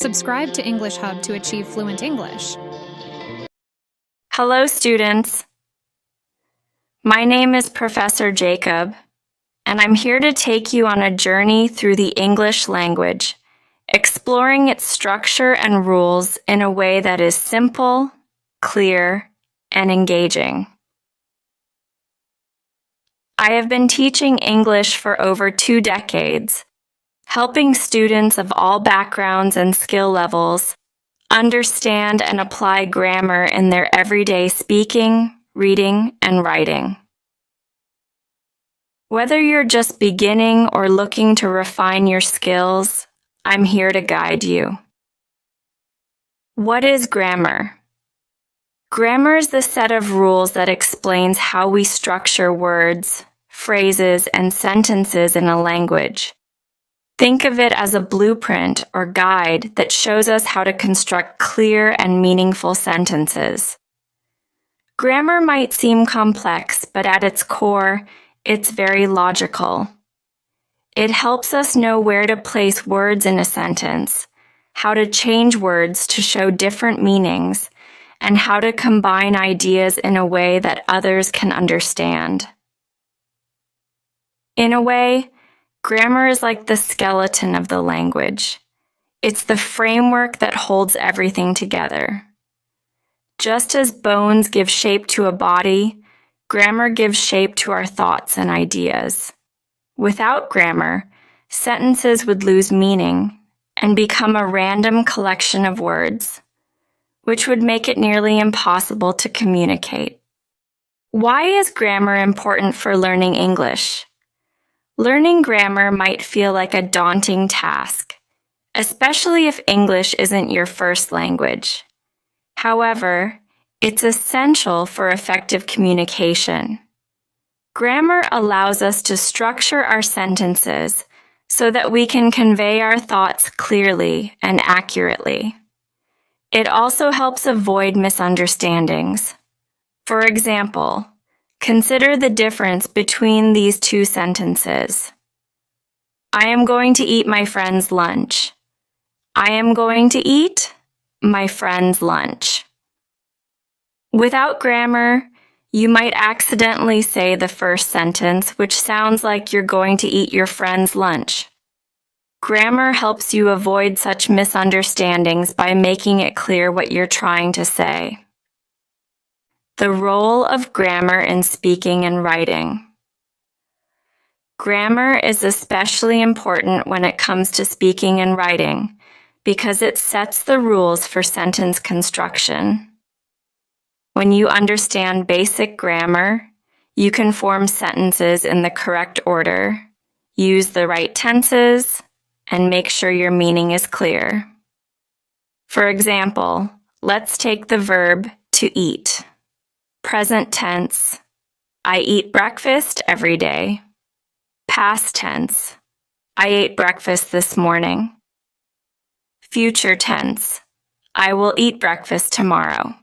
Subscribe to English Hub to achieve fluent English. Hello, students. My name is Professor Jacob, and I'm here to take you on a journey through the English language, exploring its structure and rules in a way that is simple, clear, and engaging. I have been teaching English for over 2 decades, helping students of all backgrounds and skill levels understand and apply grammar in their everyday speaking, reading, and writing. Whether you're just beginning or looking to refine your skills, I'm here to guide you. What is grammar? Grammar is the set of rules that explains how we structure words, phrases, and sentences in a language. Think of it as a blueprint or guide that shows us how to construct clear and meaningful sentences. Grammar might seem complex, but at its core, it's very logical. It helps us know where to place words in a sentence, how to change words to show different meanings, and how to combine ideas in a way that others can understand. In a way, grammar is like the skeleton of the language. It's the framework that holds everything together. Just as bones give shape to a body, grammar gives shape to our thoughts and ideas. Without grammar, sentences would lose meaning and become a random collection of words, which would make it nearly impossible to communicate. Why is grammar important for learning English? Learning grammar might feel like a daunting task, especially if English isn't your first language. However, it's essential for effective communication. Grammar allows us to structure our sentences so that we can convey our thoughts clearly and accurately. It also helps avoid misunderstandings. For example, consider the difference between these two sentences. I am going to eat my friend's lunch. I am going to eat my friend's lunch. Without grammar, you might accidentally say the first sentence, which sounds like you're going to eat your friend's lunch. Grammar helps you avoid such misunderstandings by making it clear what you're trying to say. The role of grammar in speaking and writing. Grammar is especially important when it comes to speaking and writing because it sets the rules for sentence construction. When you understand basic grammar, you can form sentences in the correct order, use the right tenses, and make sure your meaning is clear. For example, let's take the verb to eat. Present tense, I eat breakfast every day. Past tense, I ate breakfast this morning. Future tense, I will eat breakfast tomorrow.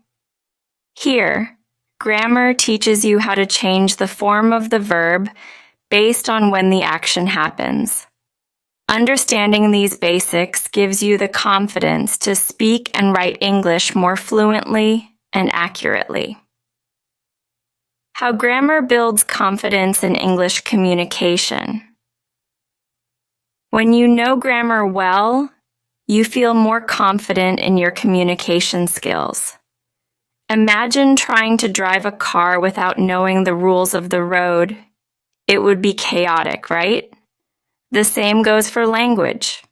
Here, grammar teaches you how to change the form of the verb based on when the action happens. Understanding these basics gives you the confidence to speak and write English more fluently and accurately. How grammar builds confidence in English communication. When you know grammar well, you feel more confident in your communication skills. Imagine trying to drive a car without knowing the rules of the road. It would be chaotic, right? The same goes for language.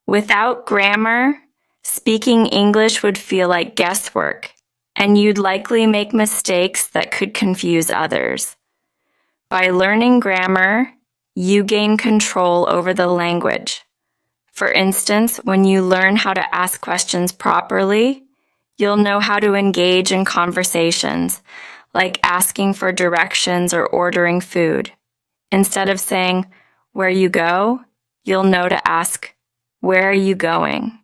Without grammar, speaking English would feel like guesswork, and you'd likely make mistakes that could confuse others. By learning grammar, you gain control over the language. For instance, when you learn how to ask questions properly, you'll know how to engage in conversations, like asking for directions or ordering food. Instead of saying, "Where you go?" you'll know to ask, "Where are you going?"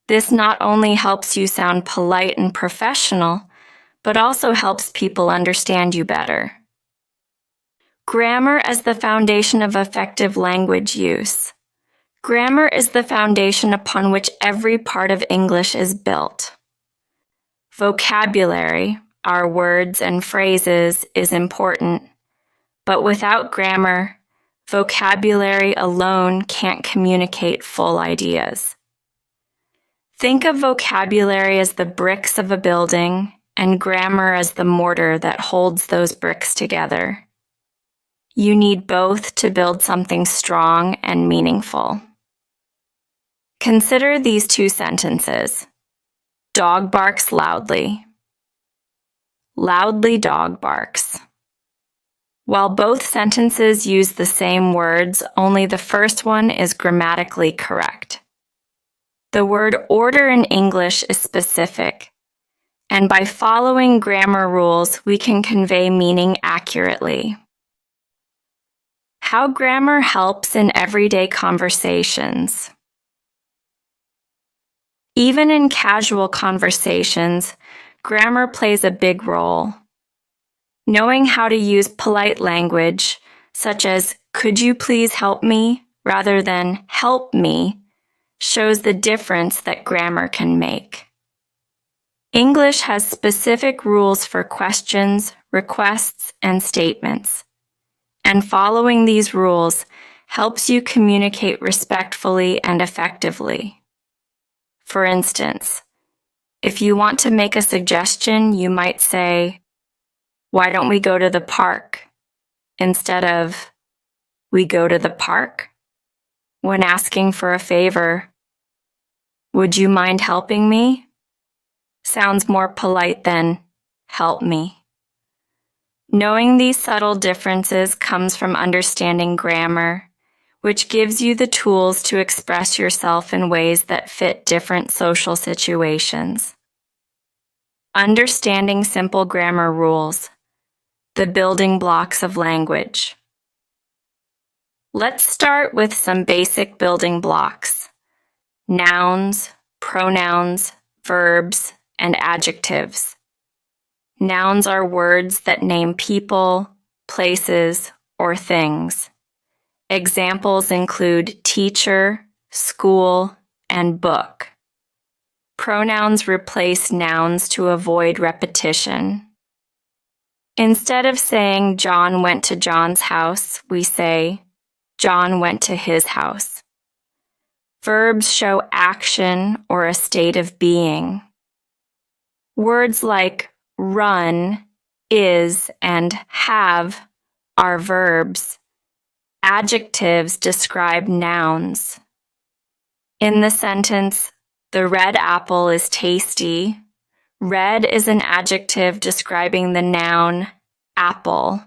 This not only helps you sound polite and professional, but also helps people understand you better. Grammar as the foundation of effective language use. Grammar is the foundation upon which every part of English is built. Vocabulary, our words and phrases, is important, but without grammar, vocabulary alone can't communicate full ideas. Think of vocabulary as the bricks of a building and grammar as the mortar that holds those bricks together. You need both to build something strong and meaningful. Consider these two sentences. Dog barks loudly. Loudly dog barks. While both sentences use the same words, only the first one is grammatically correct. The word order in English is specific, and by following grammar rules, we can convey meaning accurately. How grammar helps in everyday conversations. Even in casual conversations, grammar plays a big role. Knowing how to use polite language, such as, "Could you please help me?" rather than "help me," shows the difference that grammar can make. English has specific rules for questions, requests, and statements, and following these rules helps you communicate respectfully and effectively. For instance, if you want to make a suggestion, you might say, "Why don't we go to the park?" instead of, "We go to the park?" When asking for a favor, "Would you mind helping me?" sounds more polite than, "Help me." Knowing these subtle differences comes from understanding grammar, which gives you the tools to express yourself in ways that fit different social situations. Understanding simple grammar rules, the building blocks of language. Let's start with some basic building blocks: nouns, pronouns, verbs, and adjectives. Nouns are words that name people, places, or things. Examples include teacher, school, and book. Pronouns replace nouns to avoid repetition. Instead of saying John went to John's house, we say John went to his house. Verbs show action or a state of being. Words like run, is, and have are verbs. Adjectives describe nouns. In the sentence, "The red apple is tasty," red is an adjective describing the noun apple.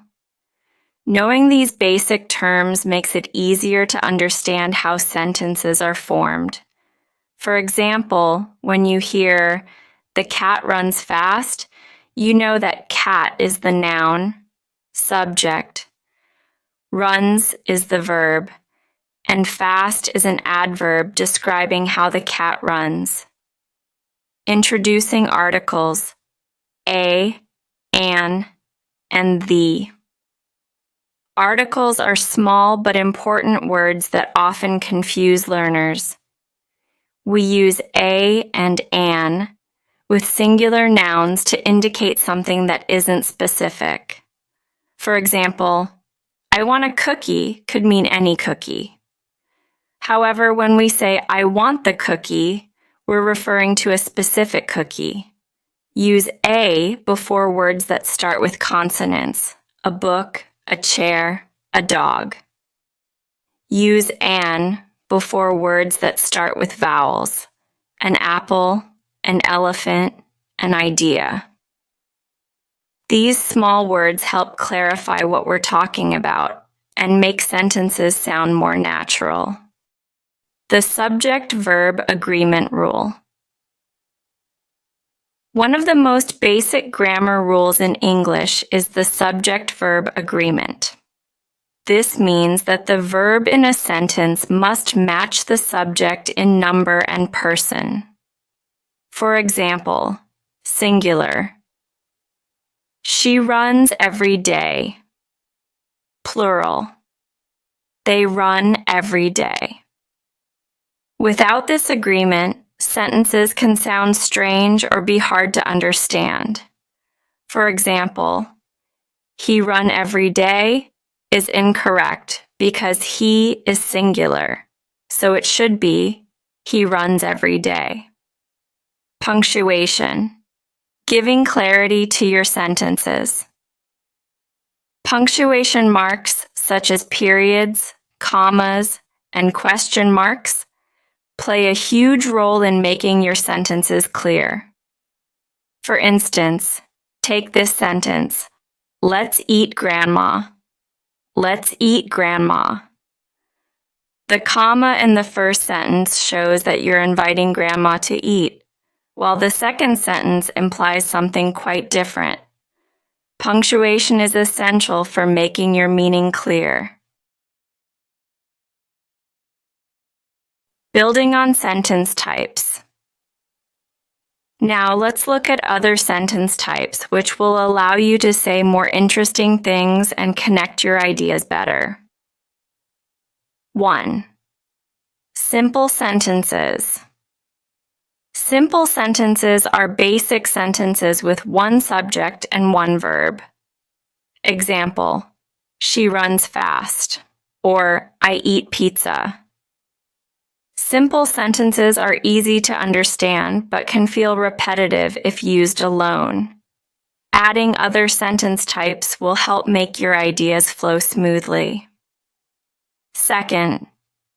Knowing these basic terms makes it easier to understand how sentences are formed. For example, when you hear, "The cat runs fast," you know that cat is the noun, subject, runs is the verb, and fast is an adverb describing how the cat runs. Introducing articles: a, an, and the. Articles are small but important words that often confuse learners. We use a and an with singular nouns to indicate something that isn't specific. For example, "I want a cookie" could mean any cookie. However, when we say "I want the cookie," we're referring to a specific cookie. Use a before words that start with consonants: a book, a chair, a dog. Use an before words that start with vowels: an apple, an elephant, an idea. These small words help clarify what we're talking about and make sentences sound more natural. The subject-verb agreement rule. One of the most basic grammar rules in English is the subject-verb agreement. This means that the verb in a sentence must match the subject in number and person. For example, singular: she runs every day. Plural: they run every day. Without this agreement, sentences can sound strange or be hard to understand. For example, he run every day is incorrect because he is singular, so it should be he runs every day. Punctuation. Giving clarity to your sentences. Punctuation marks such as periods, commas, and question marks play a huge role in making your sentences clear. For instance, take this sentence, "Let's eat grandma." Let's eat grandma. The comma in the first sentence shows that you're inviting grandma to eat, while the second sentence implies something quite different. Punctuation is essential for making your meaning clear. Building on sentence types. Now let's look at other sentence types, which will allow you to say more interesting things and connect your ideas better. 1. Simple sentences. Simple sentences are basic sentences with one subject and one verb. Example, she runs fast, or I eat pizza. Simple sentences are easy to understand but can feel repetitive if used alone. Adding other sentence types will help make your ideas flow smoothly. Second,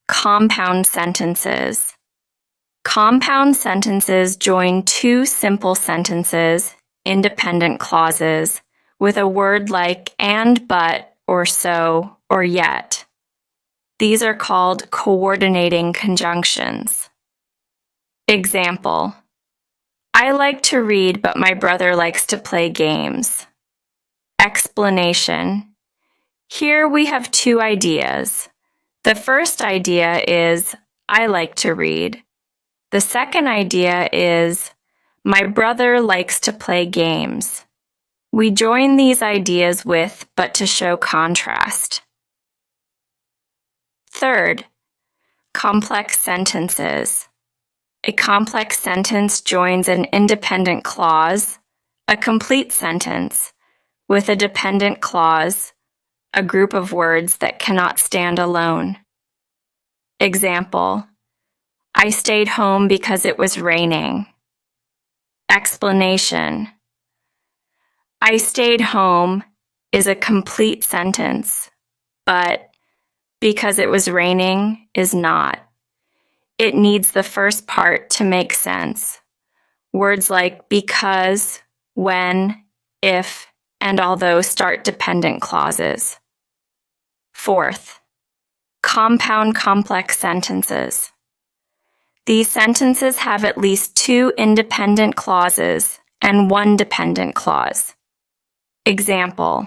compound sentences. Compound sentences join two simple sentences, independent clauses, with a word like and, but, or so, or yet. These are called coordinating conjunctions. Example, I like to read, but my brother likes to play games. Explanation. Here we have two ideas. The first idea is, I like to read. The second idea is, my brother likes to play games. We join these ideas with, but to show contrast. Third, complex sentences. A complex sentence joins an independent clause, a complete sentence, with a dependent clause, a group of words that cannot stand alone. Example, I stayed home because it was raining. Explanation. I stayed home is a complete sentence, but because it was raining is not. It needs the first part to make sense. Words like because, when, if, and although start dependent clauses. Fourth, compound complex sentences. These sentences have at least two independent clauses and one dependent clause. Example,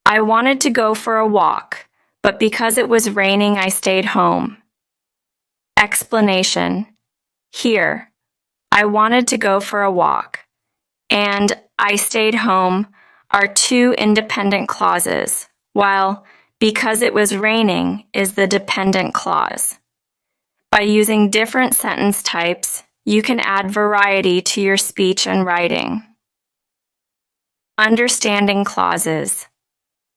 I wanted to go for a walk, but because it was raining, I stayed home. Explanation. Here, I wanted to go for a walk, and I stayed home are two independent clauses, while because it was raining is the dependent clause. By using different sentence types, you can add variety to your speech and writing. Understanding clauses.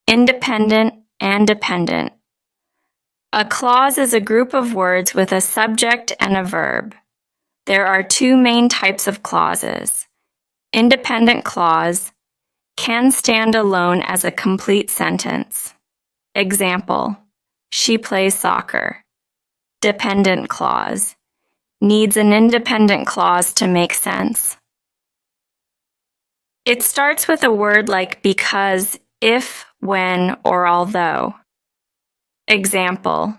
Independent and dependent. A clause is a group of words with a subject and a verb. There are two main types of clauses. Independent clause can stand alone as a complete sentence. Example, she plays soccer. Dependent clause needs an independent clause to make sense. It starts with a word like because, if, when, or although. Example,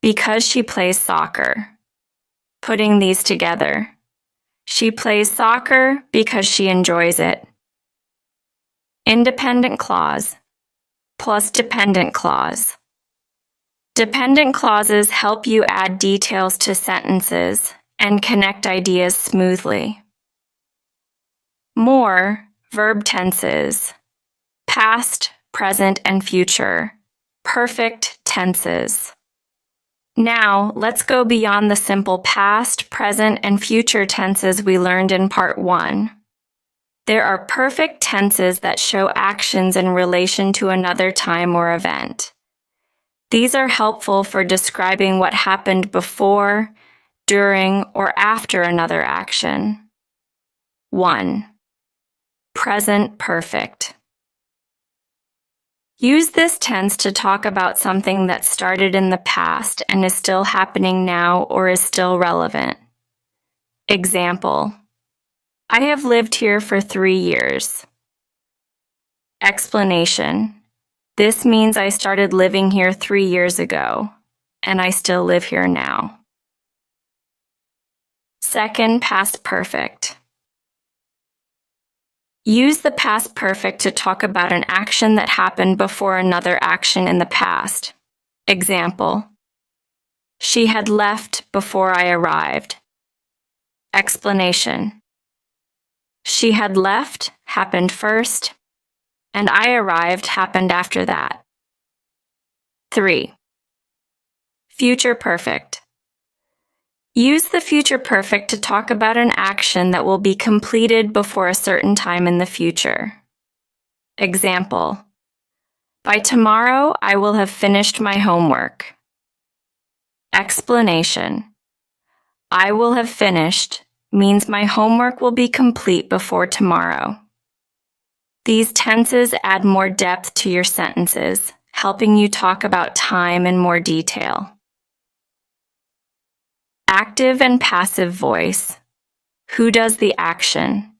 because she plays soccer. Putting these together. She plays soccer because she enjoys it. Independent clause plus dependent clause. Dependent clauses help you add details to sentences and connect ideas smoothly. More verb tenses. Past, present, and future. Perfect tenses. Now, let's go beyond the simple past, present, and future tenses we learned in Part 1. There are perfect tenses that show actions in relation to another time or event. These are helpful for describing what happened before, during, or after another action. 1. Present perfect. Use this tense to talk about something that started in the past and is still happening now or is still relevant. Example: I have lived here for 3 years. Explanation: this means I started living here 3 years ago, and I still live here now. Second, past perfect. Use the past perfect to talk about an action that happened before another action in the past. Example: she had left before I arrived. Explanation: she had left happened first, and I arrived happened after that. 3. Future perfect. Use the future perfect to talk about an action that will be completed before a certain time in the future. Example: by tomorrow, I will have finished my homework. Explanation: I will have finished means my homework will be complete before tomorrow. These tenses add more depth to your sentences, helping you talk about time in more detail. Active and passive voice. Who does the action?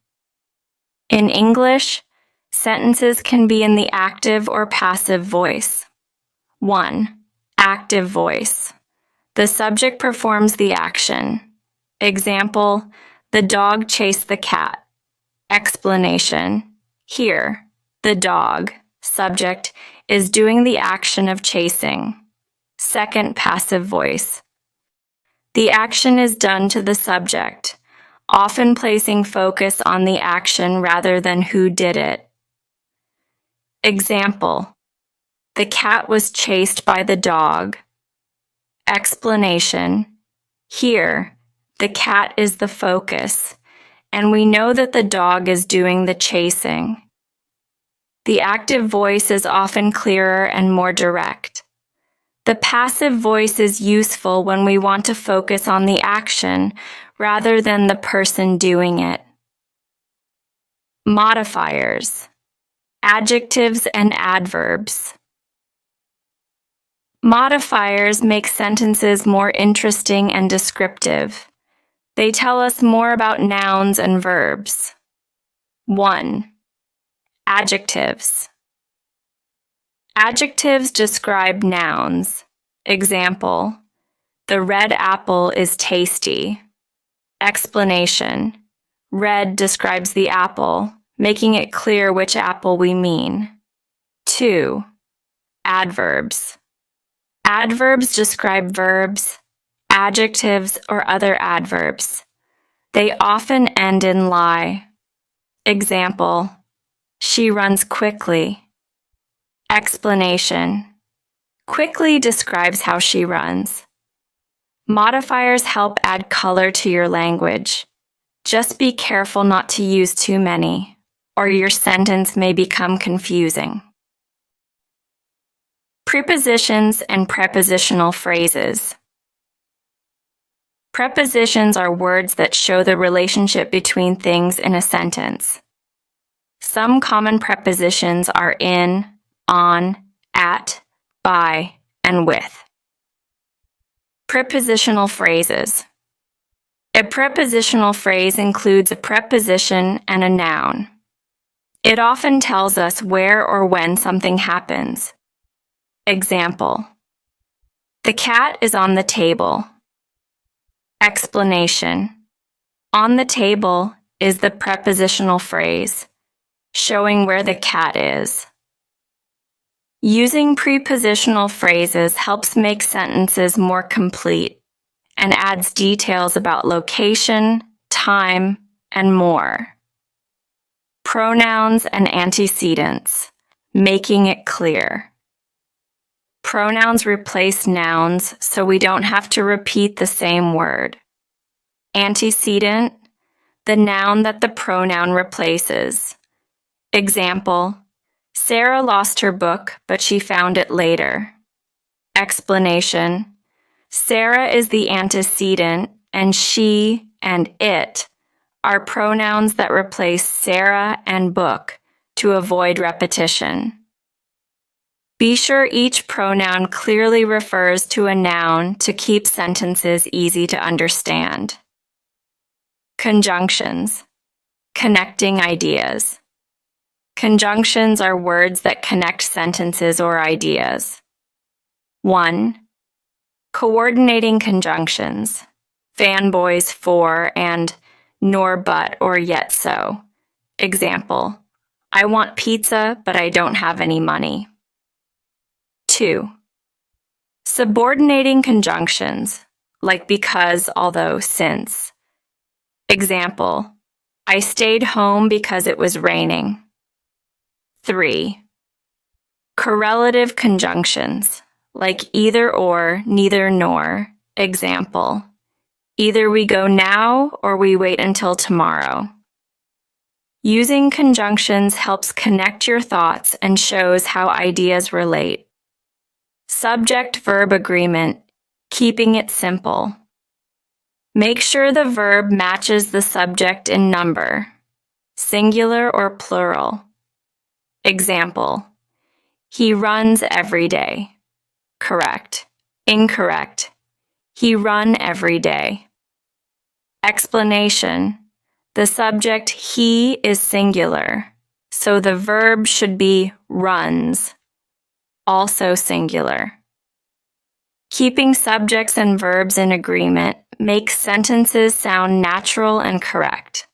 In English, sentences can be in the active or passive voice. 1. Active voice. The subject performs the action. Example: the dog chased the cat. Explanation: here, the dog, subject, is doing the action of chasing. Second, passive voice. The action is done to the subject, often placing focus on the action rather than who did it. Example: the cat was chased by the dog. Explanation: here, the cat is the focus, and we know that the dog is doing the chasing. The active voice is often clearer and more direct. The passive voice is useful when we want to focus on the action rather than the person doing it. Modifiers. Adjectives and adverbs. Modifiers make sentences more interesting and descriptive. They tell us more about nouns and verbs. 1. Adjectives. Adjectives describe nouns. Example: the red apple is tasty. Explanation: red describes the apple, making it clear which apple we mean. 2. Adverbs. Adverbs describe verbs, adjectives, or other adverbs. They often end in lie. Example: she runs quickly. Explanation: quickly describes how she runs. Modifiers help add color to your language. Just be careful not to use too many, or your sentence may become confusing. Prepositions and prepositional phrases. Prepositions are words that show the relationship between things in a sentence. Some common prepositions are in, on, at, by, and with. Prepositional phrases. A prepositional phrase includes a preposition and a noun. It often tells us where or when something happens. Example: the cat is on the table. Explanation: on the table is the prepositional phrase, showing where the cat is. Using prepositional phrases helps make sentences more complete and adds details about location, time, and more. Pronouns and antecedents, making it clear. Pronouns replace nouns, so we don't have to repeat the same word. Antecedent, the noun that the pronoun replaces. Example, Sarah lost her book, but she found it later. Explanation, Sarah is the antecedent, and she and it are pronouns that replace Sarah and book to avoid repetition. Be sure each pronoun clearly refers to a noun to keep sentences easy to understand. Conjunctions, connecting ideas. Conjunctions are words that connect sentences or ideas. 1. Coordinating conjunctions, fanboys for and nor but or yet so. Example, I want pizza, but I don't have any money. 2. Subordinating conjunctions, like because, although, since. Example, I stayed home because it was raining. 3. Correlative conjunctions, like either or, neither nor. Example, either we go now or we wait until tomorrow. Using conjunctions helps connect your thoughts and shows how ideas relate. Subject-verb agreement, keeping it simple. Make sure the verb matches the subject in number, singular or plural. Example, he runs every day. Correct. Incorrect. He run every day. Explanation, the subject he is singular, so the verb should be runs, also singular. Keeping subjects and verbs in agreement makes sentences sound natural and correct.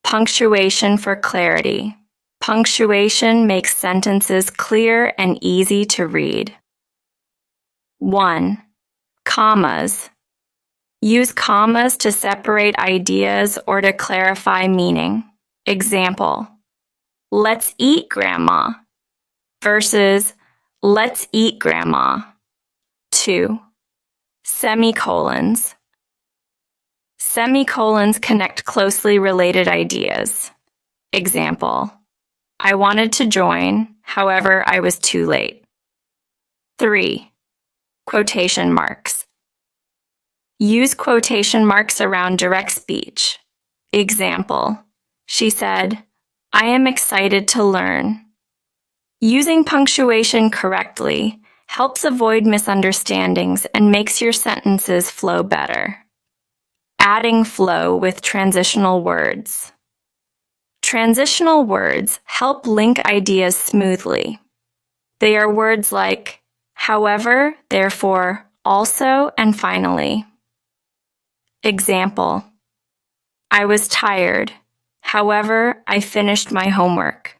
Punctuation for clarity. Punctuation makes sentences clear and easy to read. 1. Commas. Use commas to separate ideas or to clarify meaning. Example, let's eat, Grandma, versus let's eat, Grandma. 2. Semicolons. Semicolons connect closely related ideas. Example, I wanted to join, however, I was too late. 3. Quotation marks. Use quotation marks around direct speech. Example, she said, I am excited to learn. Using punctuation correctly helps avoid misunderstandings and makes your sentences flow better. Adding flow with transitional words. Transitional words help link ideas smoothly. They are words like however, therefore, also, and finally. Example, I was tired. However, I finished my homework.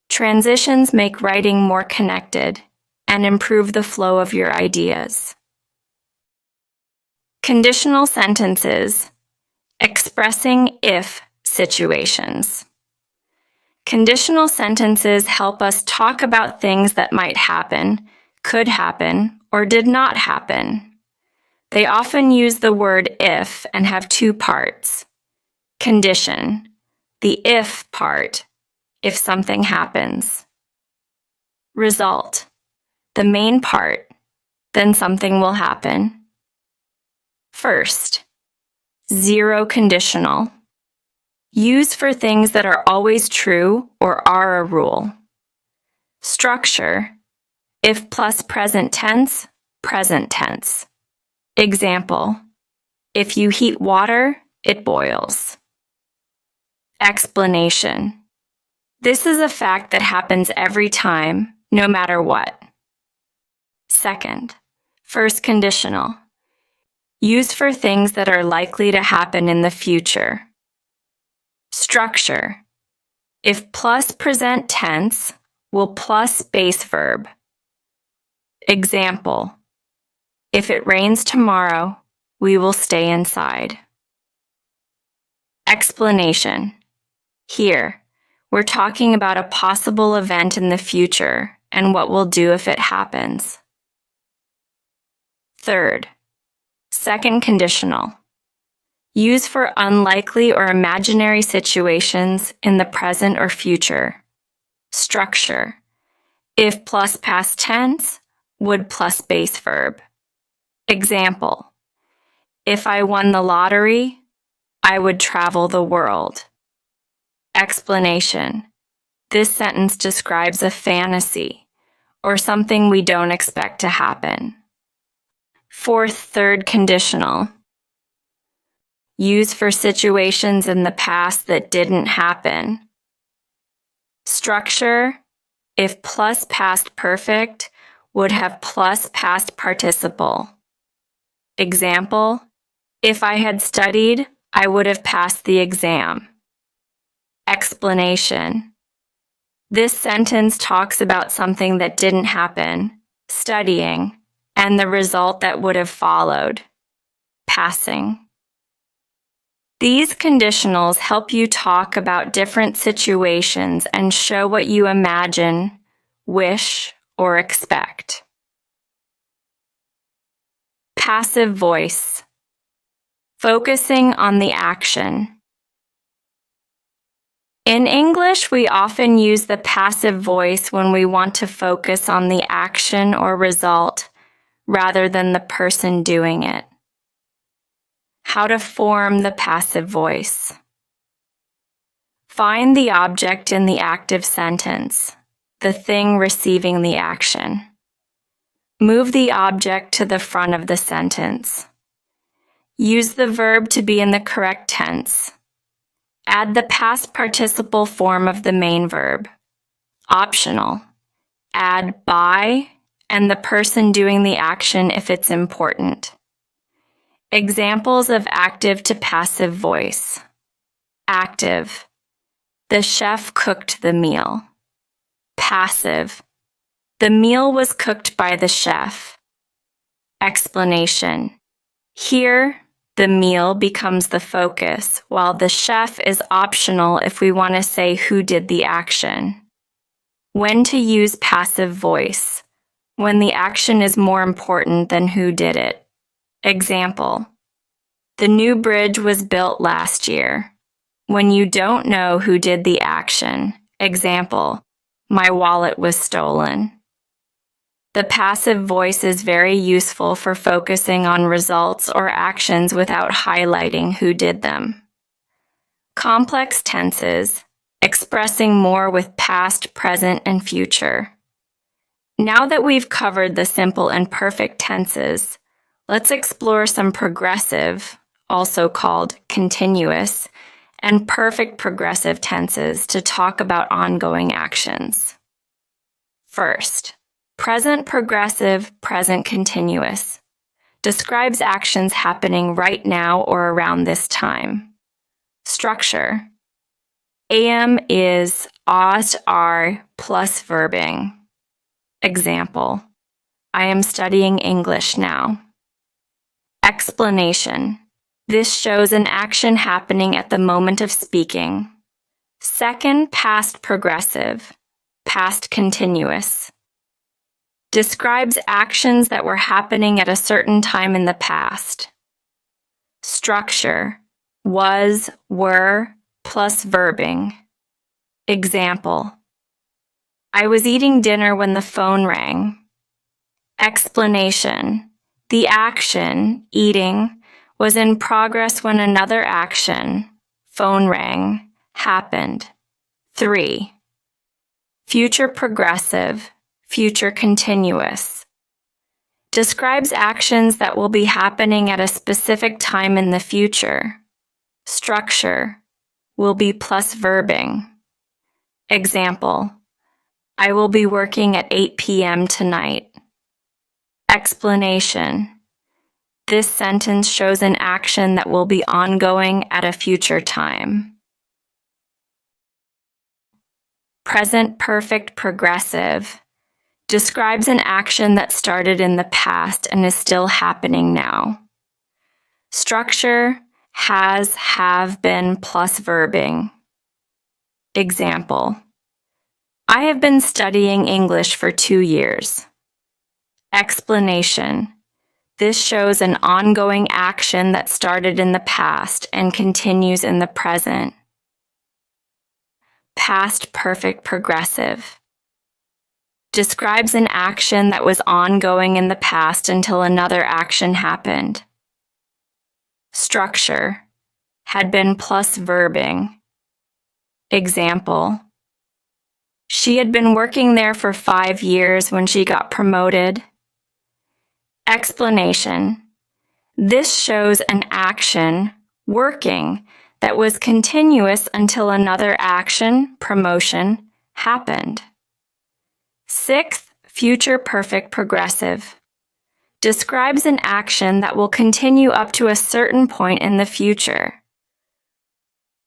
Transitions make writing more connected and improve the flow of your ideas. Conditional sentences, expressing if situations. Conditional sentences help us talk about things that might happen, could happen, or did not happen. They often use the word if and have two parts. Condition, the if part, if something happens. Result, the main part, then something will happen. First, zero conditional. Use for things that are always true or are a rule. Structure, if plus present tense, present tense. Example, if you heat water, it boils. Explanation, this is a fact that happens every time, no matter what. Second, first conditional. Use for things that are likely to happen in the future. Structure, if plus present tense, will plus base verb. Example, if it rains tomorrow, we will stay inside. Explanation, here, we're talking about a possible event in the future, and what we'll do if it happens. Third, second conditional. Used for unlikely or imaginary situations in the present or future. Structure. If plus past tense, would plus base verb. Example. If I won the lottery, I would travel the world. Explanation. This sentence describes a fantasy or something we don't expect to happen. Fourth, third conditional. Used for situations in the past that didn't happen. Structure. If plus past perfect, would have plus past participle. Example. If I had studied, I would have passed the exam. Explanation. This sentence talks about something that didn't happen, studying, and the result that would have followed, passing. These conditionals help you talk about different situations and show what you imagine, wish, or expect. Passive voice. Focusing on the action. In English, we often use the passive voice when we want to focus on the action or result rather than the person doing it. How to form the passive voice. Find the object in the active sentence, the thing receiving the action. Move the object to the front of the sentence. Use the verb to be in the correct tense. Add the past participle form of the main verb. Optional. Add by and the person doing the action if it's important. Examples of active to passive voice. Active. The chef cooked the meal. Passive. The meal was cooked by the chef. Explanation. Here, the meal becomes the focus, while the chef is optional if we want to say who did the action. When to use passive voice. When the action is more important than who did it. Example. The new bridge was built last year. When you don't know who did the action. Example. My wallet was stolen. The passive voice is very useful for focusing on results or actions without highlighting who did them. Complex tenses, expressing more with past, present, and future. Now that we've covered the simple and perfect tenses, let's explore some progressive, also called continuous, and perfect progressive tenses to talk about ongoing actions. First, present progressive, present continuous. Describes actions happening right now or around this time. Structure. Am is ought, are plus verbing. Example. I am studying English now. Explanation. This shows an action happening at the moment of speaking. Second, past progressive, past continuous. Describes actions that were happening at a certain time in the past. Structure. Was, were, plus verbing. Example. I was eating dinner when the phone rang. Explanation. The action, eating, was in progress when another action, phone rang, happened. 3. Future progressive, future continuous. Describes actions that will be happening at a specific time in the future. Structure. Will be plus verbing. Example. I will be working at 8 p.m. tonight. Explanation. This sentence shows an action that will be ongoing at a future time. Present perfect progressive. Describes an action that started in the past and is still happening now. Structure. Has, have been plus verbing. Example. I have been studying English for 2 years. Explanation. This shows an ongoing action that started in the past and continues in the present. Past perfect progressive. Describes an action that was ongoing in the past until another action happened. Structure. Had been plus verbing. Example. She had been working there for 5 years when she got promoted. Explanation. This shows an action, working, that was continuous until another action, promotion, happened. Sixth, future perfect progressive. Describes an action that will continue up to a certain point in the future.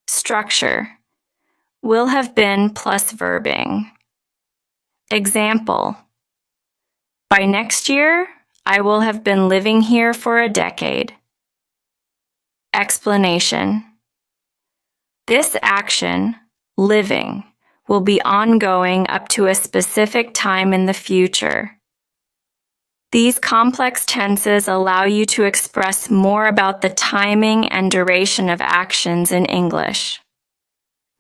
Structure. Will have been plus verbing. Example. By next year, I will have been living here for a decade. Explanation. This action, living, will be ongoing up to a specific time in the future. These complex tenses allow you to express more about the timing and duration of actions in English.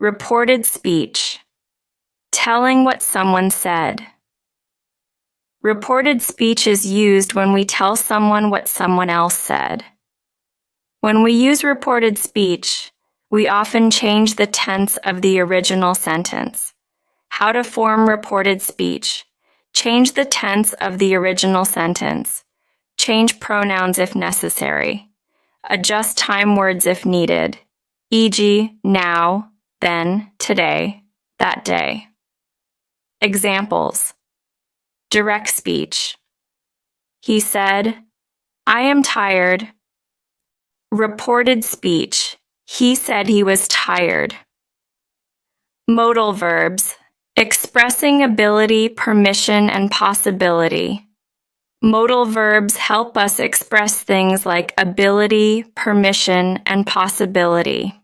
Reported speech. Telling what someone said. Reported speech is used when we tell someone what someone else said. When we use reported speech, we often change the tense of the original sentence. How to form reported speech. Change the tense of the original sentence. Change pronouns if necessary. Adjust time words if needed, e.g., now, then, today, that day. Examples. Direct speech. He said, I am tired. Reported speech. He said he was tired. Modal verbs. Expressing ability, permission, and possibility. Modal verbs help us express things like ability, permission, and possibility.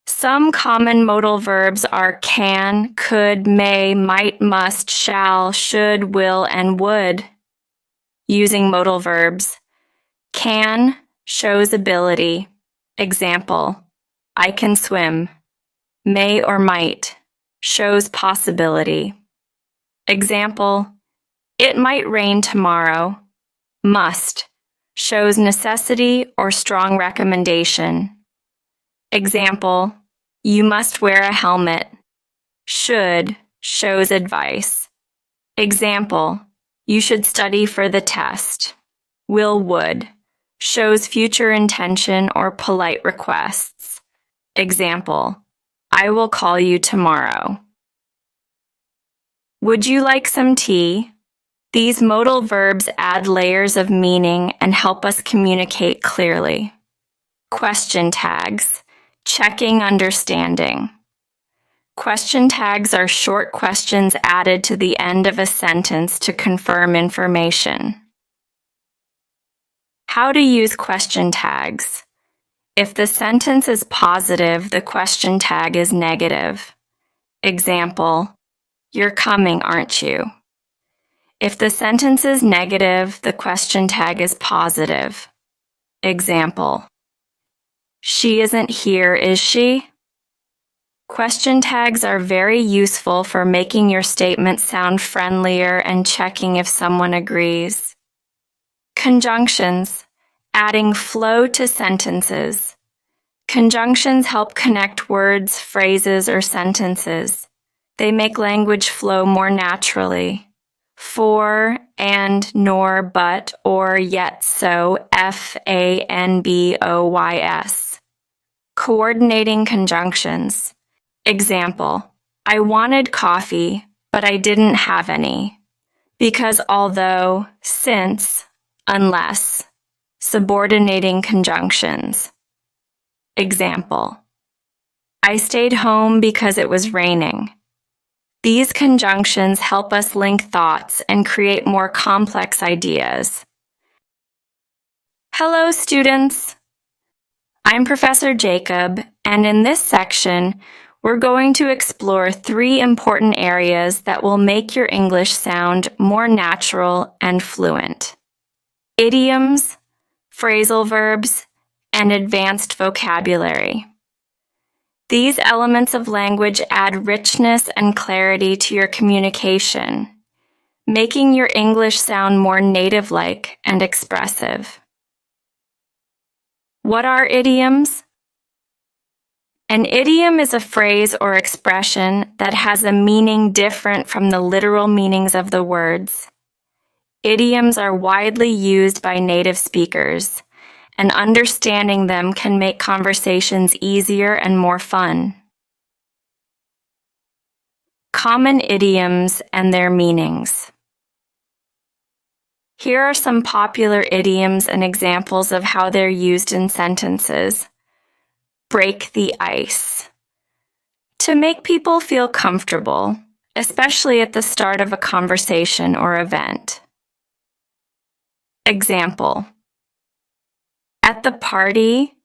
Some common modal verbs are can, could, may, might, must, shall, should, will, and would. Using modal verbs. Can shows ability. Example, I can swim. May or might shows possibility. Example, it might rain tomorrow. Must shows necessity or strong recommendation. Example, you must wear a helmet. Should shows advice. Example, you should study for the test. Will would shows future intention or polite requests. Example, I will call you tomorrow. Would you like some tea? These modal verbs add layers of meaning and help us communicate clearly. Question tags. Checking understanding. Question tags are short questions added to the end of a sentence to confirm information. How to use question tags. If the sentence is positive, the question tag is negative. Example, you're coming, aren't you? If the sentence is negative, the question tag is positive. Example, she isn't here, is she? Question tags are very useful for making your statement sound friendlier and checking if someone agrees. Conjunctions, adding flow to sentences. Conjunctions help connect words, phrases, or sentences. They make language flow more naturally. For, and, nor, but, or, yet, so, FANBOYS. Coordinating conjunctions. Example, I wanted coffee, but I didn't have any. Because, although, since, unless. Subordinating conjunctions. Example, I stayed home because it was raining. These conjunctions help us link thoughts and create more complex ideas. Hello, students. I'm Professor Jacob, and in this section, we're going to explore 3 important areas that will make your English sound more natural and fluent: idioms, phrasal verbs, and advanced vocabulary. These elements of language add richness and clarity to your communication, making your English sound more native-like and expressive. What are idioms? An idiom is a phrase or expression that has a meaning different from the literal meanings of the words. Idioms are widely used by native speakers, and understanding them can make conversations easier and more fun. Common idioms and their meanings. Here are some popular idioms and examples of how they're used in sentences. Break the ice. To make people feel comfortable, especially at the start of a conversation or event. Example: at the party,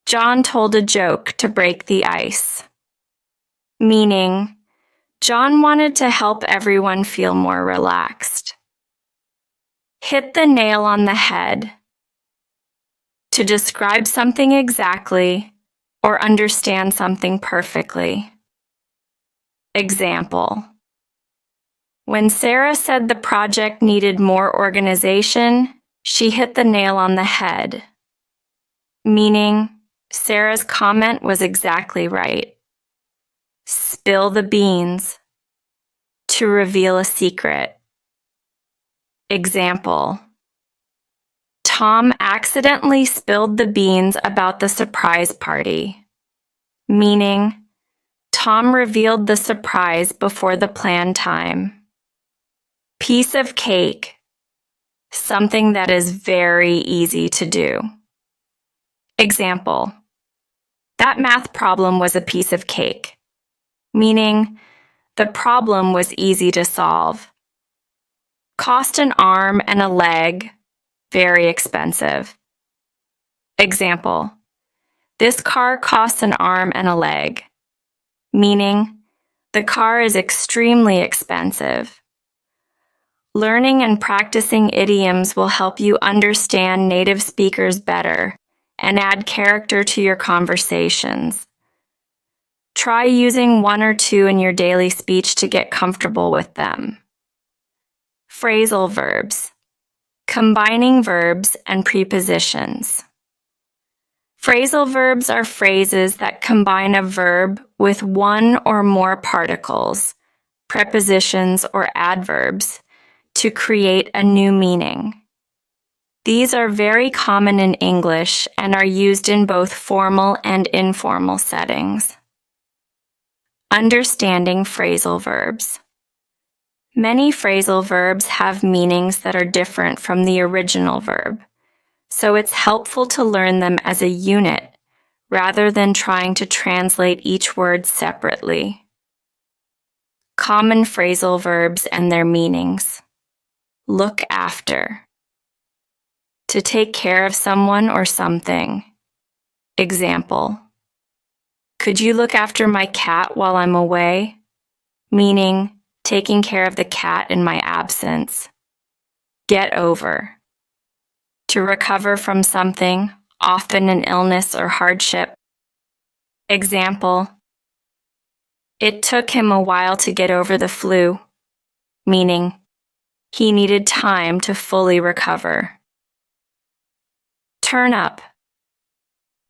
John told a joke to break the ice. Meaning, John wanted to help everyone feel more relaxed. Hit the nail on the head. To describe something exactly or understand something perfectly. Example: when Sarah said the project needed more organization, she hit the nail on the head. Meaning, Sarah's comment was exactly right. Spill the beans. To reveal a secret. Example: Tom accidentally spilled the beans about the surprise party. Meaning, Tom revealed the surprise before the planned time. Piece of cake. Something that is very easy to do. Example: that math problem was a piece of cake. Meaning, the problem was easy to solve. Cost an arm and a leg. Very expensive. Example: this car costs an arm and a leg. Meaning, the car is extremely expensive. Learning and practicing idioms will help you understand native speakers better and add character to your conversations. Try using 1 or 2 in your daily speech to get comfortable with them. Phrasal verbs. Combining verbs and prepositions. Phrasal verbs are phrases that combine a verb with 1 or more particles, prepositions, or adverbs to create a new meaning. These are very common in English and are used in both formal and informal settings. Understanding phrasal verbs. Many phrasal verbs have meanings that are different from the original verb, so it's helpful to learn them as a unit rather than trying to translate each word separately. Common phrasal verbs and their meanings. Look after. To take care of someone or something. Example: could you look after my cat while I'm away? Meaning, taking care of the cat in my absence. Get over. To recover from something, often an illness or hardship. Example: it took him a while to get over the flu. Meaning, he needed time to fully recover. Turn up.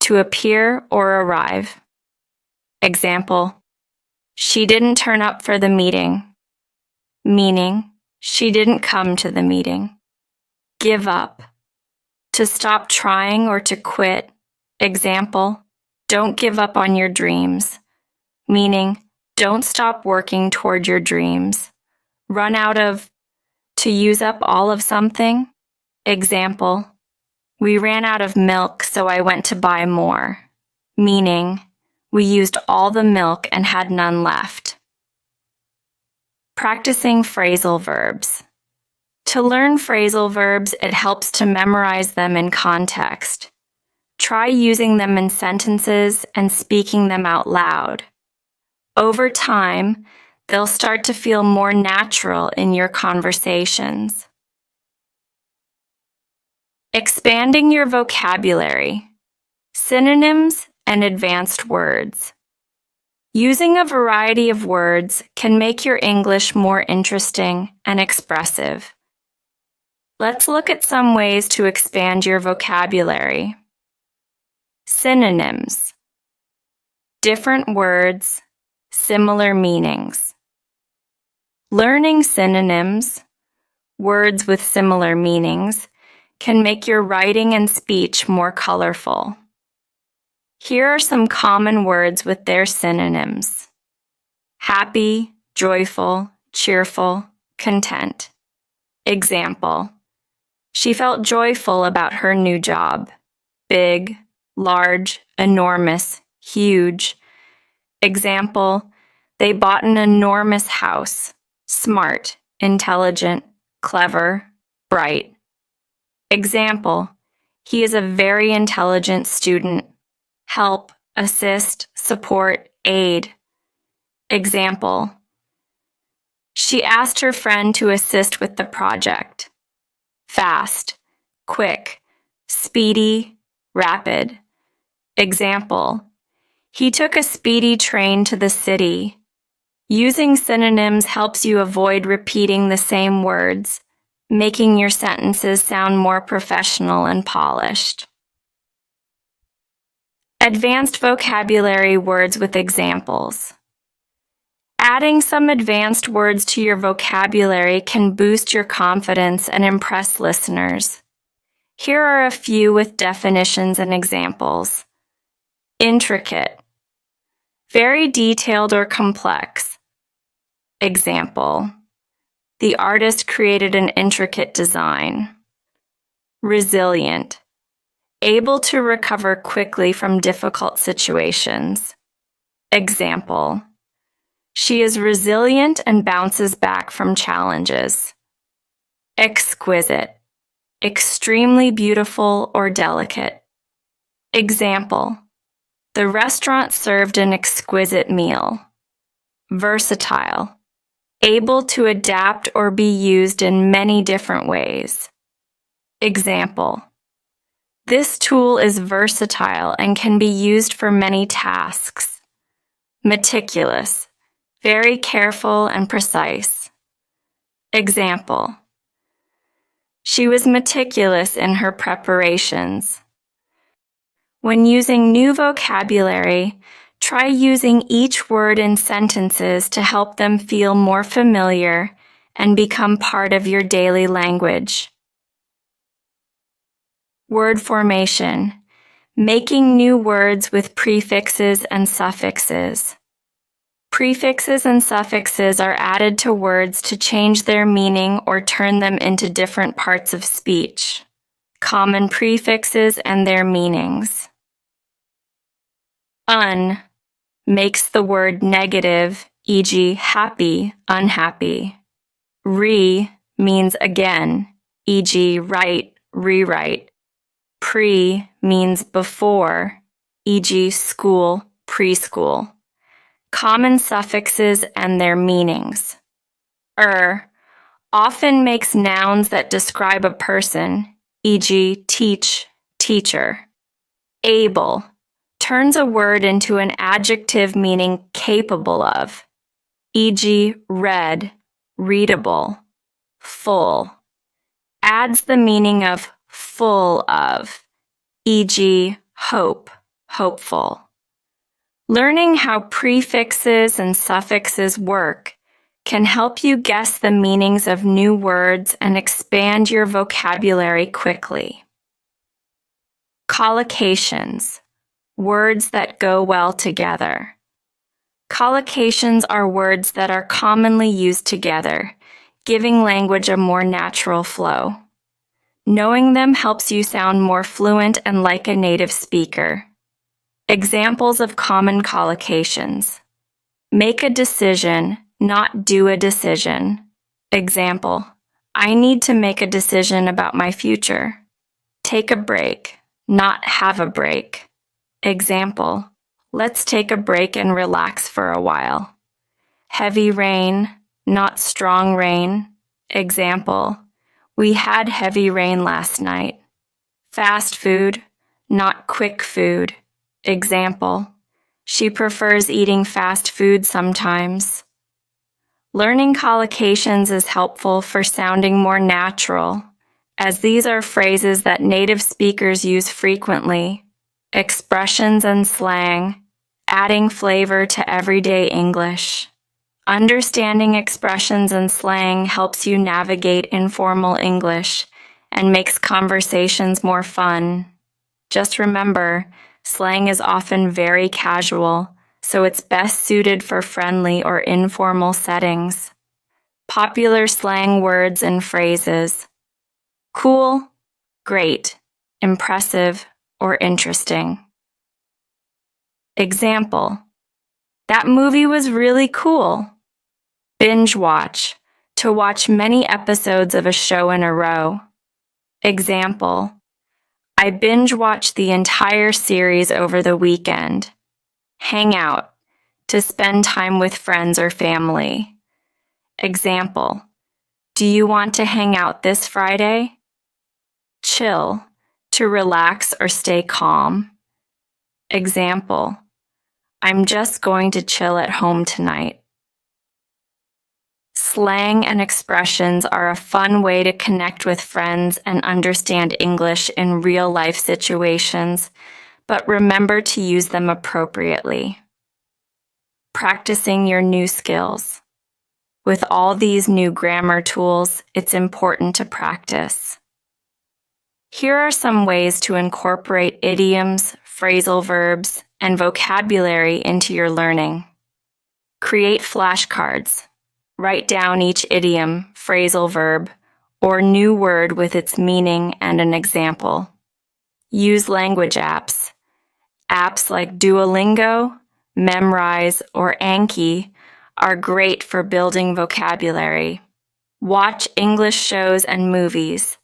To appear or arrive. Example: she didn't turn up for the meeting. Meaning, she didn't come to the meeting. Give up. To stop trying or to quit. Example: don't give up on your dreams. Meaning, don't stop working toward your dreams. Run out of. To use up all of something. Example: we ran out of milk, so I went to buy more. Meaning, we used all the milk and had none left. Practicing phrasal verbs. To learn phrasal verbs, it helps to memorize them in context. Try using them in sentences and speaking them out loud. Over time, they'll start to feel more natural in your conversations. Expanding your vocabulary, synonyms, and advanced words. Using a variety of words can make your English more interesting and expressive. Let's look at some ways to expand your vocabulary. Synonyms. Different words, similar meanings. Learning synonyms, words with similar meanings, can make your writing and speech more colorful. Here are some common words with their synonyms: happy, joyful, cheerful, content. Example: she felt joyful about her new job. Big, large, enormous, huge. Example: they bought an enormous house. Smart, intelligent, clever, bright. Example: he is a very intelligent student. Help, assist, support, aid. Example: she asked her friend to assist with the project. Fast, quick, speedy, rapid. Example: he took a speedy train to the city. Using synonyms helps you avoid repeating the same words, making your sentences sound more professional and polished. Advanced vocabulary words with examples. Adding some advanced words to your vocabulary can boost your confidence and impress listeners. Here are a few with definitions and examples. Intricate, very detailed or complex. Example: the artist created an intricate design. Resilient, able to recover quickly from difficult situations. Example: she is resilient and bounces back from challenges. Exquisite, extremely beautiful or delicate. Example: the restaurant served an exquisite meal. Versatile, able to adapt or be used in many different ways. Example: this tool is versatile and can be used for many tasks. Meticulous, very careful and precise. Example: she was meticulous in her preparations. When using new vocabulary, try using each word in sentences to help them feel more familiar and become part of your daily language. Word formation, making new words with prefixes and suffixes. Prefixes and suffixes are added to words to change their meaning or turn them into different parts of speech. Common prefixes and their meanings. Un makes the word negative, e.g., happy, unhappy. Re means again, e.g., write, rewrite. Pre means before, e.g., school, preschool. Common suffixes and their meanings. Often makes nouns that describe a person, e.g., teach, teacher. Able turns a word into an adjective meaning capable of, e.g., read, readable. Full adds the meaning of full of, e.g., hope, hopeful. Learning how prefixes and suffixes work can help you guess the meanings of new words and expand your vocabulary quickly. Collocations, words that go well together. Collocations are words that are commonly used together, giving language a more natural flow. Knowing them helps you sound more fluent and like a native speaker. Examples of common collocations. Make a decision, not do a decision. Example: I need to make a decision about my future. Take a break, not have a break. Example: Let's take a break and relax for a while. Heavy rain, not strong rain. Example, we had heavy rain last night. Fast food, not quick food. Example, she prefers eating fast food sometimes. Learning collocations is helpful for sounding more natural, as these are phrases that native speakers use frequently, expressions and slang, adding flavor to everyday English. Understanding expressions and slang helps you navigate informal English and makes conversations more fun. Just remember, slang is often very casual, so it's best suited for friendly or informal settings. Popular slang words and phrases: cool, great, impressive, or interesting. Example, that movie was really cool. Binge watch, to watch many episodes of a show in a row. Example, I binge watched the entire series over the weekend. Hang out, to spend time with friends or family. Example, do you want to hang out this Friday? Chill, to relax or stay calm. Example, I'm just going to chill at home tonight. Slang and expressions are a fun way to connect with friends and understand English in real-life situations, but remember to use them appropriately. Practicing your new skills. With all these new grammar tools, it's important to practice. Here are some ways to incorporate idioms, phrasal verbs, and vocabulary into your learning. Create flashcards. Write down each idiom, phrasal verb, or new word with its meaning and an example. Use language apps. Apps like Duolingo, Memrise, or Anki are great for building vocabulary. Watch English shows and movies.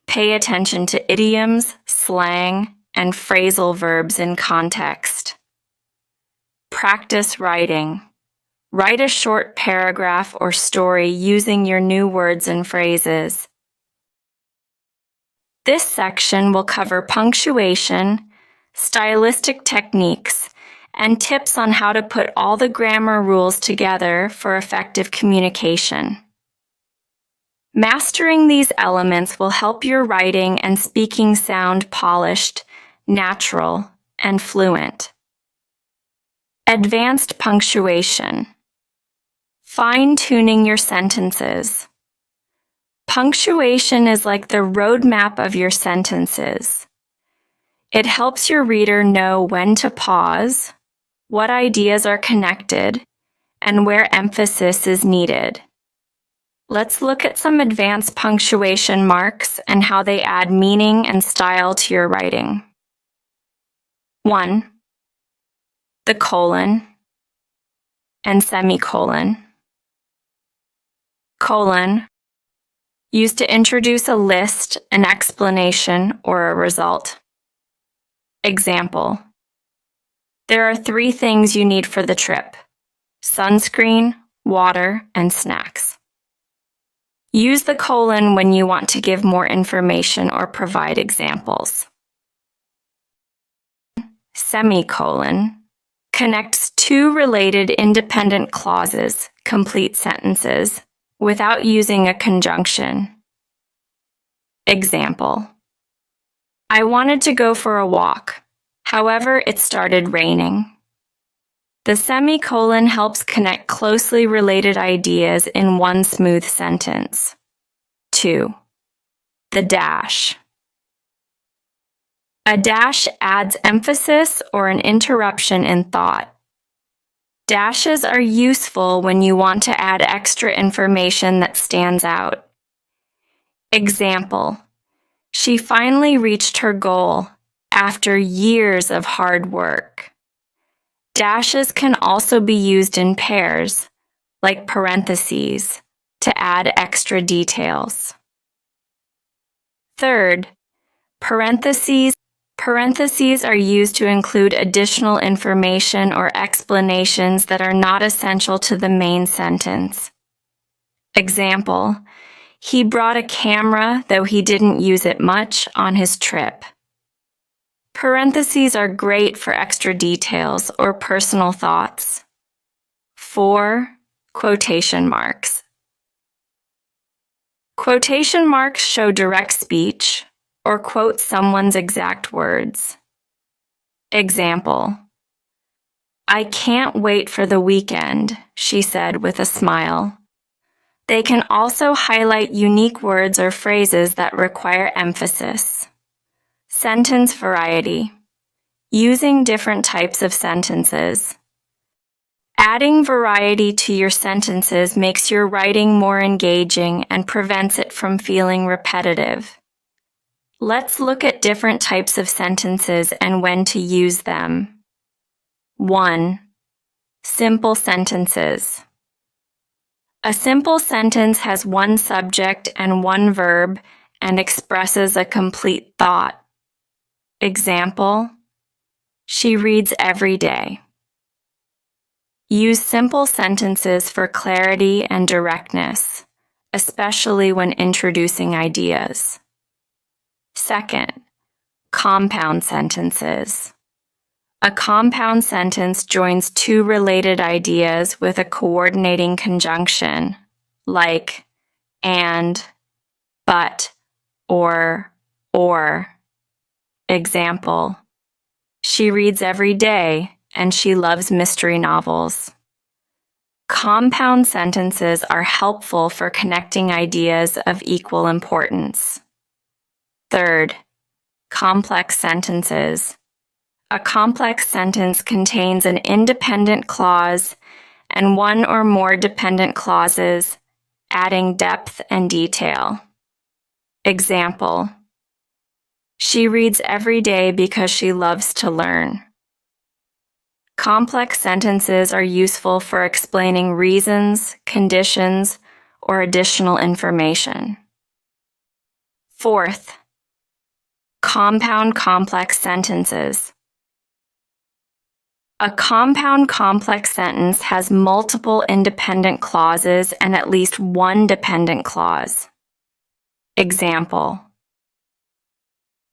Pay attention to idioms, slang, and phrasal verbs in context. Practice writing. Write a short paragraph or story using your new words and phrases. This section will cover punctuation, stylistic techniques, and tips on how to put all the grammar rules together for effective communication. Mastering these elements will help your writing and speaking sound polished, natural, and fluent. Advanced punctuation. Fine-tuning your sentences. Punctuation is like the roadmap of your sentences. It helps your reader know when to pause, what ideas are connected, and where emphasis is needed. Let's look at some advanced punctuation marks and how they add meaning and style to your writing. 1. The colon and semicolon. Colon, used to introduce a list, an explanation, or a result. Example, there are 3 things you need for the trip: sunscreen, water, and snacks. Use the colon when you want to give more information or provide examples. Semicolon connects 2 related independent clauses, complete sentences, without using a conjunction. Example, I wanted to go for a walk. However, it started raining. The semicolon helps connect closely related ideas in one smooth sentence. 2. The dash. A dash adds emphasis or an interruption in thought. Dashes are useful when you want to add extra information that stands out. Example, she finally reached her goal after years of hard work. Dashes can also be used in pairs, like parentheses, to add extra details. Third, parentheses Parentheses are used to include additional information or explanations that are not essential to the main sentence. Example, he brought a camera, though he didn't use it much on his trip. Parentheses are great for extra details or personal thoughts. 4. Quotation marks. Quotation marks show direct speech or quote someone's exact words. Example, I can't wait for the weekend, she said with a smile. They can also highlight unique words or phrases that require emphasis. Sentence variety. Using different types of sentences. Adding variety to your sentences makes your writing more engaging and prevents it from feeling repetitive. Let's look at different types of sentences and when to use them. 1. Simple sentences. A simple sentence has one subject and one verb and expresses a complete thought. Example, she reads every day. Use simple sentences for clarity and directness, especially when introducing ideas. 2. Compound sentences. A compound sentence joins two related ideas with a coordinating conjunction, like and, but, or. Example, she reads every day and she loves mystery novels. Compound sentences are helpful for connecting ideas of equal importance. 3. Complex sentences. A complex sentence contains an independent clause and one or more dependent clauses, adding depth and detail. Example, she reads every day because she loves to learn. Complex sentences are useful for explaining reasons, conditions, or additional information. 4. Compound complex sentences. A compound complex sentence has multiple independent clauses and at least one dependent clause. Example,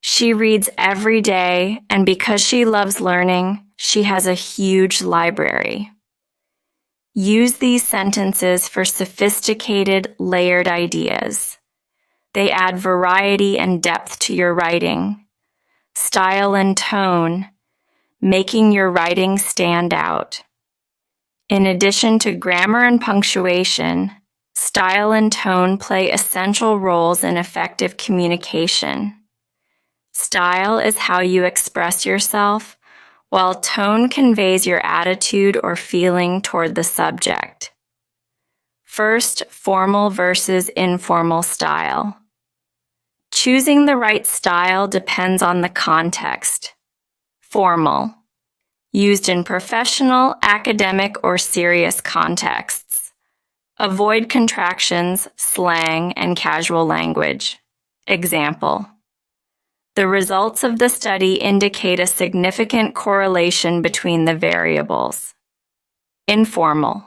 she reads every day, and because she loves learning, she has a huge library. Use these sentences for sophisticated, layered ideas. They add variety and depth to your writing, style and tone, making your writing stand out. In addition to grammar and punctuation, style and tone play essential roles in effective communication. Style is how you express yourself, while tone conveys your attitude or feeling toward the subject. First, formal versus informal style. Choosing the right style depends on the context. Formal, used in professional, academic, or serious contexts. Avoid contractions, slang, and casual language. Example, the results of the study indicate a significant correlation between the variables. Informal,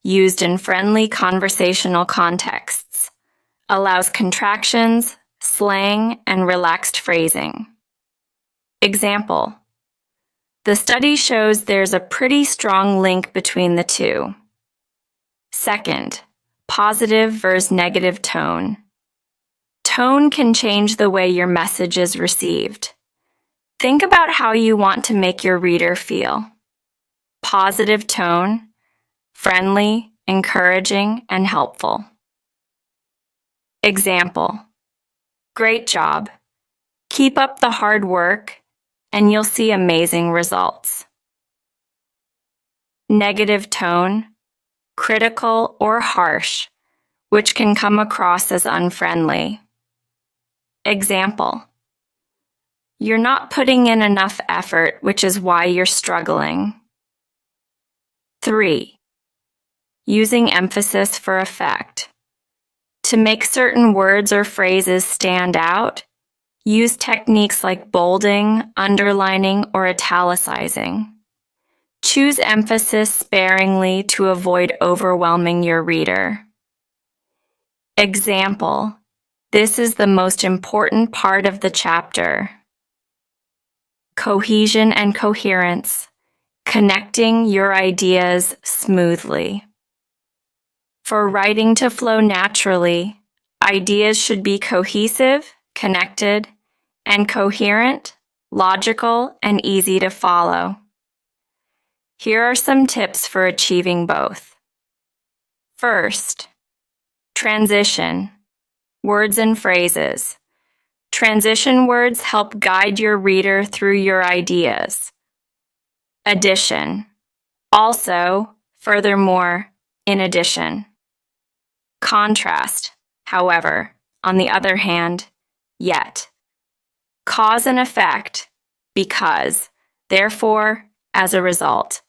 used in friendly conversational contexts. Allows contractions, slang, and relaxed phrasing. Example, the study shows there's a pretty strong link between the two. 2. Positive versus negative tone. Tone can change the way your message is received. Think about how you want to make your reader feel. Positive tone, friendly, encouraging, and helpful. Example, great job. Keep up the hard work, and you'll see amazing results. Negative tone, critical or harsh, which can come across as unfriendly. Example, you're not putting in enough effort, which is why you're struggling. 3. Using emphasis for effect. To make certain words or phrases stand out, Use techniques like bolding, underlining, or italicizing. Choose emphasis sparingly to avoid overwhelming your reader. Example: this is the most important part of the chapter. Cohesion and coherence, connecting your ideas smoothly. For writing to flow naturally, ideas should be cohesive, connected, and coherent, logical, and easy to follow. Here are some tips for achieving both. First, transition, words and phrases. Transition words help guide your reader through your ideas. Addition, also, furthermore, in addition. Contrast, however, on the other hand, yet. Cause and effect, because, therefore, as a result.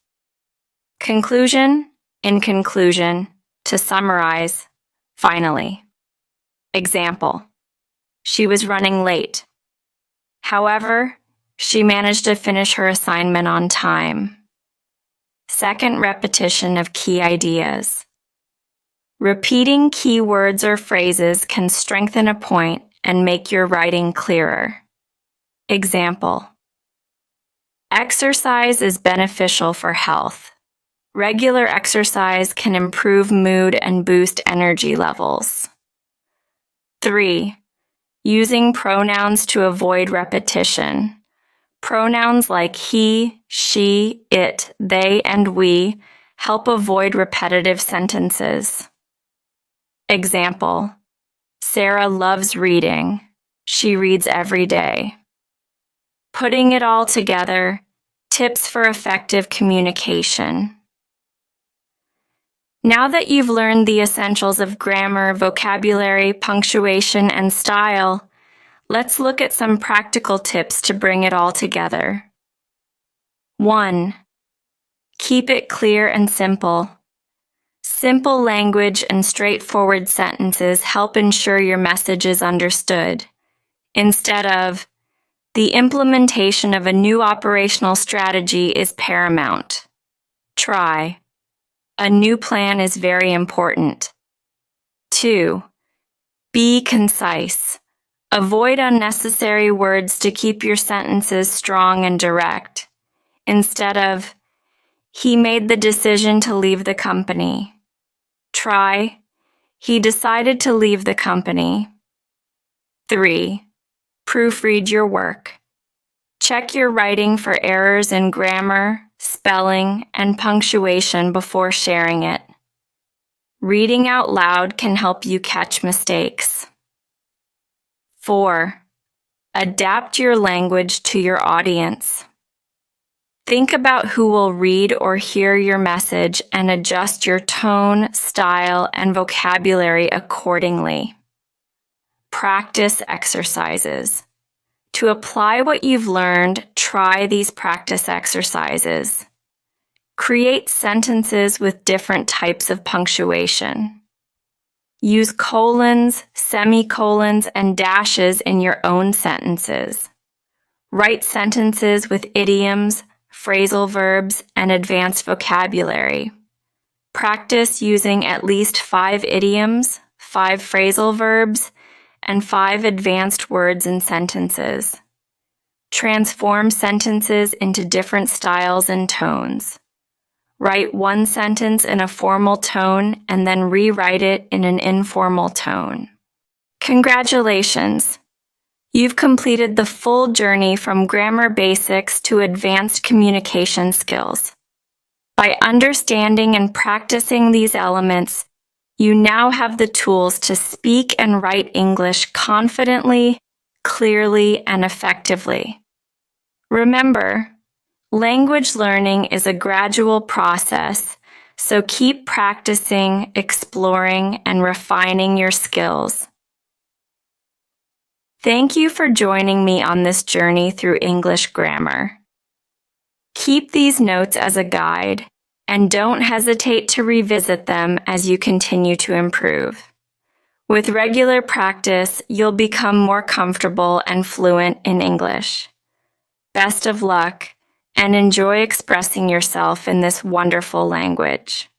Conclusion, in conclusion, to summarize, finally. Example: she was running late. However, she managed to finish her assignment on time. Second repetition of key ideas. Repeating key words or phrases can strengthen a point and make your writing clearer. Example: exercise is beneficial for health. Regular exercise can improve mood and boost energy levels. 3. Using pronouns to avoid repetition. Pronouns like he, she, it, they, and we help avoid repetitive sentences. Example: Sarah loves reading. She reads every day. Putting it all together, tips for effective communication. Now that you've learned the essentials of grammar, vocabulary, punctuation, and style, let's look at some practical tips to bring it all together. 1. Keep it clear and simple. Simple language and straightforward sentences help ensure your message is understood, instead of, the implementation of a new operational strategy is paramount. Try, a new plan is very important. 2. Be concise. Avoid unnecessary words to keep your sentences strong and direct, instead of, he made the decision to leave the company. Try, he decided to leave the company. 3. Proofread your work. Check your writing for errors in grammar, spelling, and punctuation before sharing it. Reading out loud can help you catch mistakes. 4. Adapt your language to your audience. Think about who will read or hear your message and adjust your tone, style, and vocabulary accordingly. Practice exercises. To apply what you've learned, try these practice exercises. Create sentences with different types of punctuation. Use colons, semicolons, and dashes in your own sentences. Write sentences with idioms, phrasal verbs, and advanced vocabulary. Practice using at least 5 idioms, 5 phrasal verbs, and 5 advanced words and sentences. Transform sentences into different styles and tones. Write one sentence in a formal tone and then rewrite it in an informal tone. Congratulations! You've completed the full journey from grammar basics to advanced communication skills. By understanding and practicing these elements, you now have the tools to speak and write English confidently, clearly, and effectively. Remember, language learning is a gradual process, so keep practicing, exploring, and refining your skills. Thank you for joining me on this journey through English grammar. Keep these notes as a guide, and don't hesitate to revisit them as you continue to improve. With regular practice, you'll become more comfortable and fluent in English. Best of luck, and enjoy expressing yourself in this wonderful language.